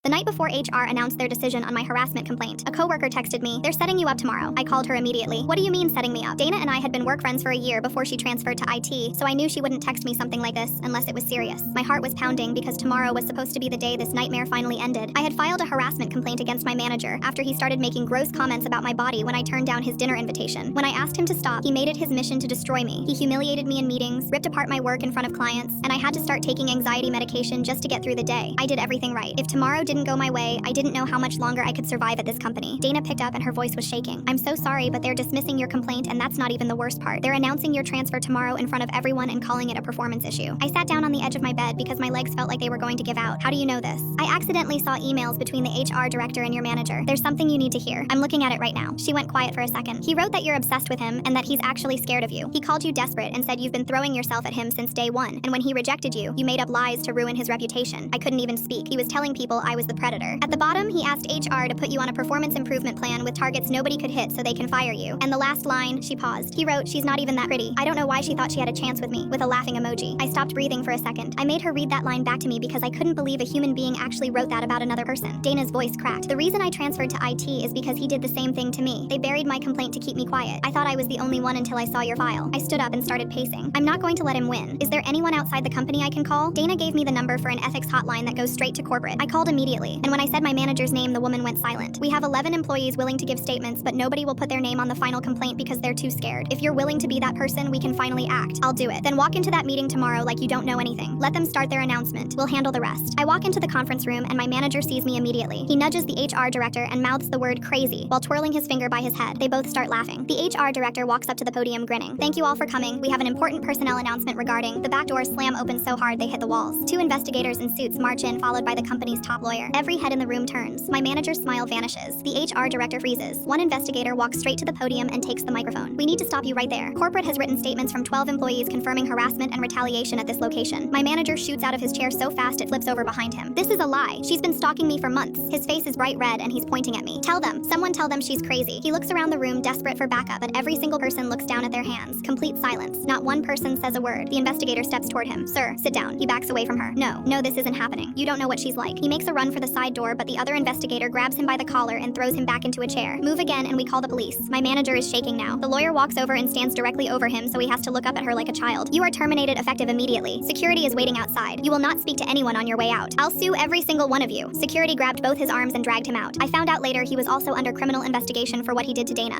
The night before HR announced their decision on my harassment complaint, a coworker texted me, "They're setting you up tomorrow." I called her immediately. "What do you mean setting me up?" Dana and I had been work friends for a year before she transferred to IT, so I knew she wouldn't text me something like this unless it was serious. My heart was pounding because tomorrow was supposed to be the day this nightmare finally ended. I had filed a harassment complaint against my manager after he started making gross comments about my body when I turned down his dinner invitation. When I asked him to stop, he made it his mission to destroy me. He humiliated me in meetings, ripped apart my work in front of clients, and I had to start taking anxiety medication just to get through the day. I did everything right. If tomorrow didn't go my way, I didn't know how much longer I could survive at this company. Dana picked up and her voice was shaking. "I'm so sorry, but they're dismissing your complaint, and that's not even the worst part. They're announcing your transfer tomorrow in front of everyone and calling it a performance issue." I sat down on the edge of my bed because my legs felt like they were going to give out. "How do you know this?" "I accidentally saw emails between the HR director and your manager. There's something you need to hear. I'm looking at it right now." She went quiet for a second. "He wrote that you're obsessed with him and that he's actually scared of you. He called you desperate and said you've been throwing yourself at him since day one, and when he rejected you, you made up lies to ruin his reputation." I couldn't even speak. He was telling people I was the predator. At the bottom, he asked HR to put you on a performance improvement plan with targets nobody could hit so they can fire you. And the last line, she paused. He wrote, "She's not even that pretty." I don't know why she thought she had a chance with me, with a laughing emoji. I stopped breathing for a second. I made her read that line back to me because I couldn't believe a human being actually wrote that about another person. Dana's voice cracked. "The reason I transferred to IT is because he did the same thing to me. They buried my complaint to keep me quiet. I thought I was the only one until I saw your file." I stood up and started pacing. "I'm not going to let him win. Is there anyone outside the company I can call?" Dana gave me the number for an ethics hotline that goes straight to corporate. I called immediately, and when I said my manager's name, the woman went silent. "We have 11 employees willing to give statements, but nobody will put their name on the final complaint because they're too scared. If you're willing to be that person, we can finally act. I'll do it. Then walk into that meeting tomorrow like you don't know anything. Let them start their announcement. We'll handle the rest." I walk into the conference room, and my manager sees me immediately. He nudges the HR director and mouths the word crazy while twirling his finger by his head. They both start laughing. The HR director walks up to the podium grinning. "Thank you all for coming. We have an important personnel announcement regarding..." The back doors slam open so hard they hit the walls. Two investigators in suits march in, followed by the company's top lawyer. Every head in the room turns. My manager's smile vanishes. The HR director freezes. One investigator walks straight to the podium and takes the microphone. "We need to stop you right there. Corporate has written statements from 12 employees confirming harassment and retaliation at this location." My manager shoots out of his chair so fast it flips over behind him. "This is a lie. She's been stalking me for months." His face is bright red and he's pointing at me. Someone tell them she's crazy." He looks around the room desperate for backup, but every single person looks down at their hands. Complete silence. Not one person says a word. The investigator steps toward him. "Sir, sit down." He backs away from her. No, this isn't happening. You don't know what she's like." He makes a run for the side door, but the other investigator grabs him by the collar and throws him back into a chair. "Move again and we call the police." My manager is shaking now. The lawyer walks over and stands directly over him, so he has to look up at her like a child. "You are terminated effective immediately. Security is waiting outside. You will not speak to anyone on your way out. I'll sue every single one of you." Security grabbed both his arms and dragged him out. I found out later he was also under criminal investigation for what he did to Dana.